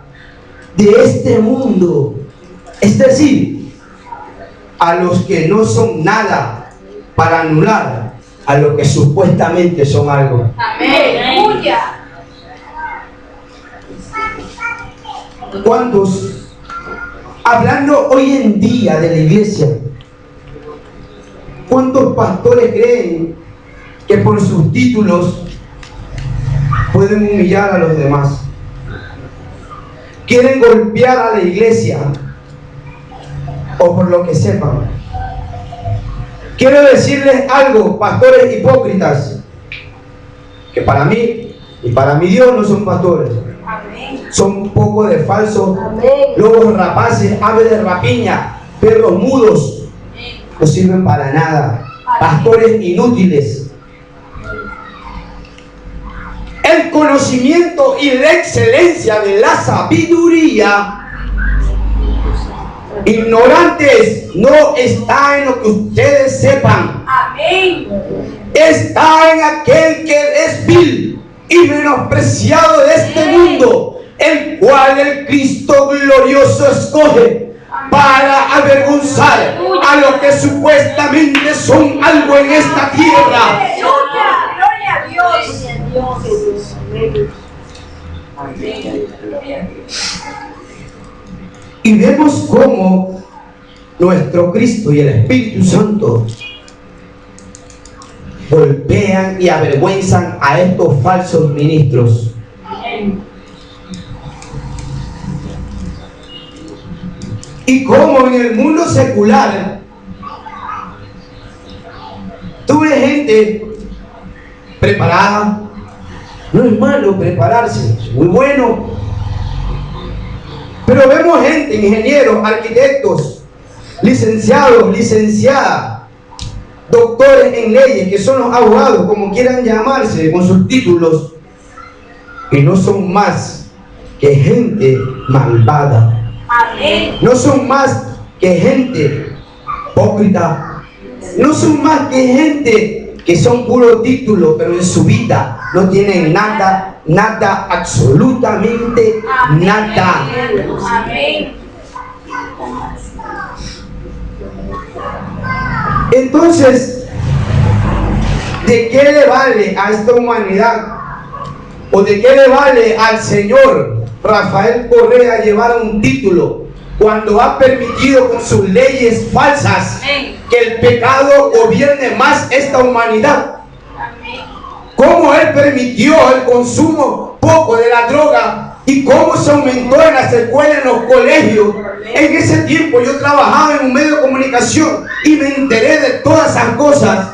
de este mundo, es decir, a los que no son nada, para anular a los que supuestamente son algo. Amén. Aleluya. ¿Cuántos, hablando hoy en día de la iglesia, cuántos pastores creen que por sus títulos pueden humillar a los demás? Quieren golpear a la iglesia, o por lo que sepan. Quiero decirles algo, pastores hipócritas, que para mí y para mi Dios no son pastores. Amén. Son un poco de falsos, lobos rapaces, aves de rapiña, perros mudos. No sirven para nada. Pastores inútiles. El conocimiento y la excelencia de la sabiduría, ignorantes, no está en lo que ustedes sepan. Amén. Está en aquel que es vil y menospreciado de este mundo, el cual el Cristo glorioso escoge para avergonzar a los que supuestamente son algo en esta tierra. Aleluya. Gloria a Dios. Y vemos cómo nuestro Cristo y el Espíritu Santo golpean y avergüenzan a estos falsos ministros. Y como en el mundo secular tuve gente preparada. No es malo prepararse, es muy bueno. Pero vemos gente, ingenieros, arquitectos, licenciados, licenciadas, doctores en leyes, que son los abogados, como quieran llamarse, con sus títulos, que no son más que gente malvada. Amén. No son más que gente hipócrita. No son más que gente que son puro título, pero en su vida no tienen nada, nada, absolutamente Amén. nada. Amén. Entonces, ¿de qué le vale a esta humanidad? ¿O de qué le vale al señor Rafael Correa llevar un título cuando ha permitido con sus leyes falsas que el pecado gobierne más esta humanidad? ¿Cómo él permitió el consumo poco de la droga y cómo se aumentó en las escuelas, en los colegios? En ese tiempo yo trabajaba en un medio de comunicación y me enteré de todas esas cosas.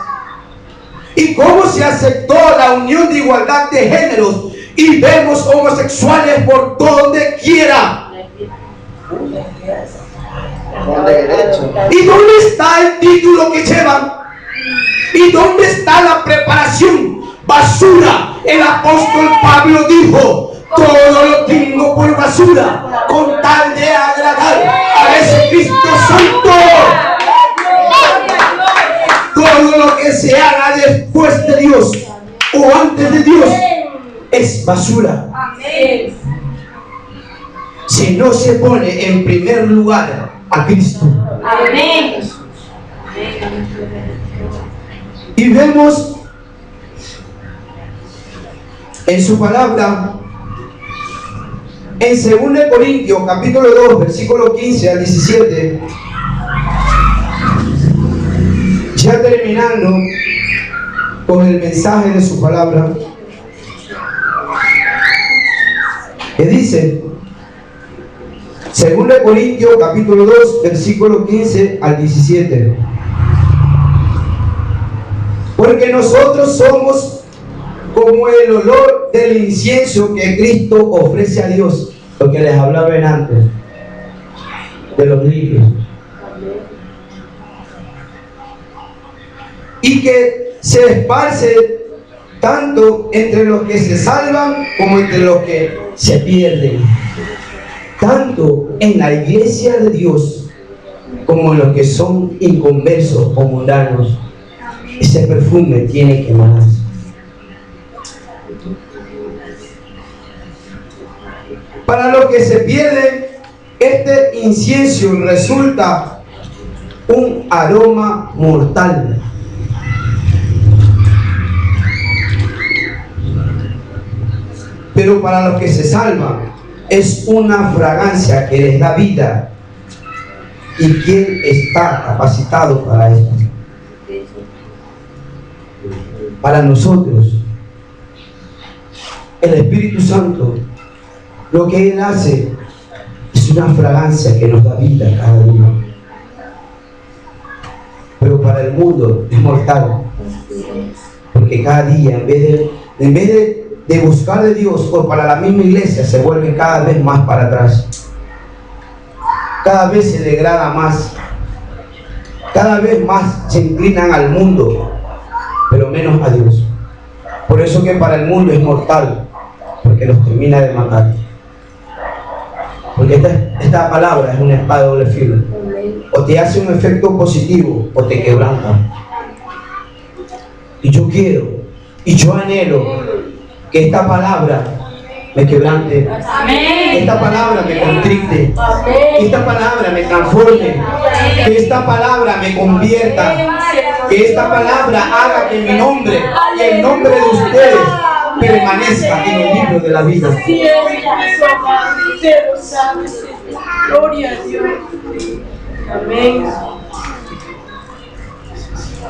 Y cómo se aceptó la unión de igualdad de géneros Y vemos homosexuales por donde quiera. ¿Y dónde está el título que llevan? ¿Y dónde está la preparación? Basura. El apóstol Pablo dijo: todo lo tengo por basura con tal de agradar a ese Cristo Santo. Todo lo que se haga después de Dios o antes de Dios es basura. Si no se pone en primer lugar a Cristo. Amén. Y vemos en su palabra, en 2 Corintios capítulo 2, versículo 15 al 17, ya terminando con el mensaje de su palabra, que dice, 2 Corintios capítulo 2, versículo 15 al 17, porque nosotros somos como el olor del incienso que Cristo ofrece a Dios, lo que les hablaba antes de los limpios, y que se esparce tanto entre los que se salvan como entre los que se pierden, tanto en la iglesia de Dios como en los que son inconversos o mundanos. Ese perfume tiene que emanarse. Para los que se pierden, este incienso resulta un aroma mortal. Pero para los que se salvan, es una fragancia que les da vida. ¿Y quién está capacitado para esto? Para nosotros, el Espíritu Santo, lo que Él hace es una fragancia que nos da vida cada día. Pero para el mundo es mortal, porque cada día, en vez de buscar de Dios, o para la misma iglesia, se vuelven cada vez más para atrás. Cada vez se degrada más, cada vez más se inclinan al mundo, pero menos a Dios. Por eso que para el mundo es mortal, porque los termina de matar. Porque esta palabra es una espada de doble filo. O te hace un efecto positivo o te quebranta. Y yo quiero, y yo anhelo que esta palabra me quebrante, que esta palabra me contrite, que esta palabra me transforme, que esta palabra me convierta, que esta palabra haga que mi nombre y el nombre de ustedes permanezca en el libro de la vida. Gloria a Dios. Amén.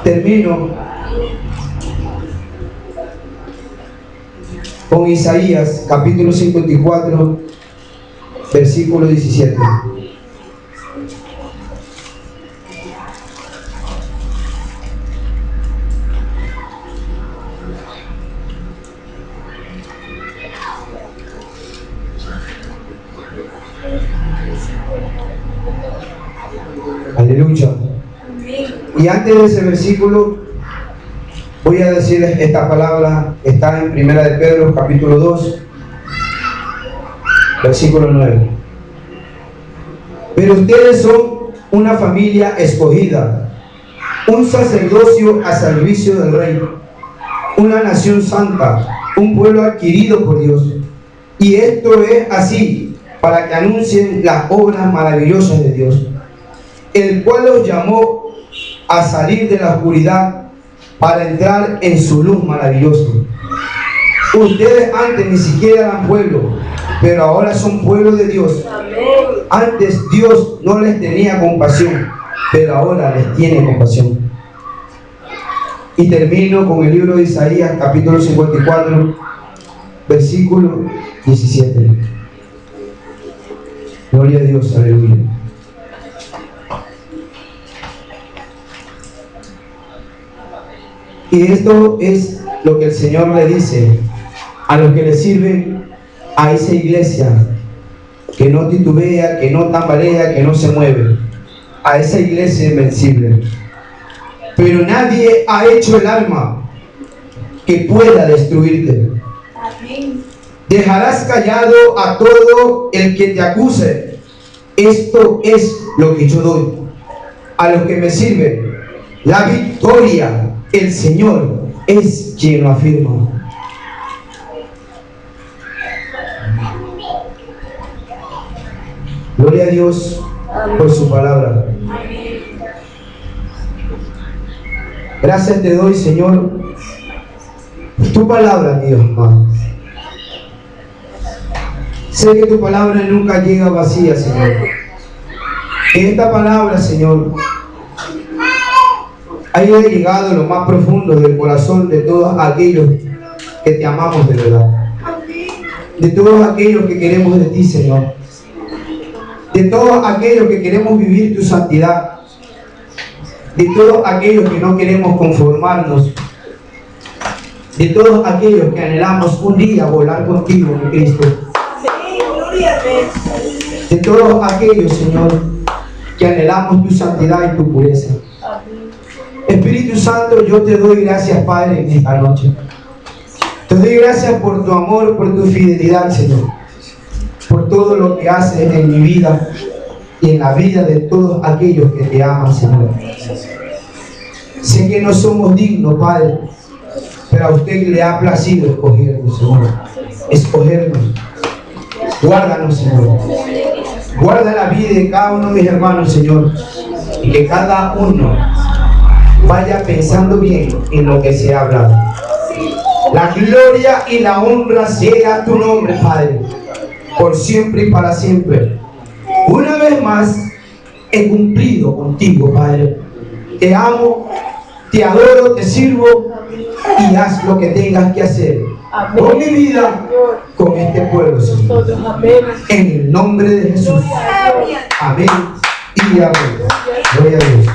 Termino con Isaías capítulo 54, versículo 17. Aleluya. Y antes de ese versículo voy a decirles esta palabra. Está en 1 de Pedro capítulo 2, versículo 9. Pero ustedes son una familia escogida, un sacerdocio a servicio del Rey, una nación santa, un pueblo adquirido por Dios. Y esto es así para que anuncien las obras maravillosas de Dios, el cual los llamó a salir de la oscuridad para entrar en su luz maravillosa. Ustedes antes ni siquiera eran pueblo, pero ahora son pueblo de Dios. Antes Dios no les tenía compasión, pero ahora les tiene compasión. Y termino con el libro de Isaías, capítulo 54, versículo 17. Gloria a Dios, aleluya. Y esto es lo que el Señor le dice a los que le sirven a esa iglesia que no titubea, que no tambalea, que no se mueve, a esa iglesia invencible. Pero nadie ha hecho el arma que pueda destruirte. Amén. Dejarás callado a todo el que te acuse. Esto es lo que yo doy a los que me sirven. La victoria, el Señor es quien lo afirma. Gloria a Dios por su palabra. Gracias te doy, Señor, por tu palabra, Dios amado. Sé que tu palabra nunca llega vacía, Señor. Que esta palabra, Señor, haya llegado a lo más profundo del corazón de todos aquellos que te amamos de verdad. De todos aquellos que queremos de ti, Señor. De todos aquellos que queremos vivir tu santidad. De todos aquellos que no queremos conformarnos. De todos aquellos que anhelamos un día volar contigo, mi Cristo. De todos aquellos, Señor, que anhelamos tu santidad y tu pureza. Espíritu Santo, yo te doy gracias, Padre, en esta noche. Te doy gracias por tu amor, por tu fidelidad, Señor. Por todo lo que haces en mi vida y en la vida de todos aquellos que te aman, Señor. Sé que no somos dignos, Padre, pero a usted le ha placido escogernos, Señor. Escogernos. Guárdanos, Señor. Guarda la vida de cada uno de mis hermanos, Señor. Y que cada uno vaya pensando bien en lo que se ha hablado. La gloria y la honra sea tu nombre, Padre, por siempre y para siempre. Una vez más he cumplido contigo, Padre. Te amo, te adoro, te sirvo y haz lo que tengas que hacer. Amén. Con mi vida, con este pueblo, Señor. En el nombre de Jesús. Amén y amén. Gloria a Dios.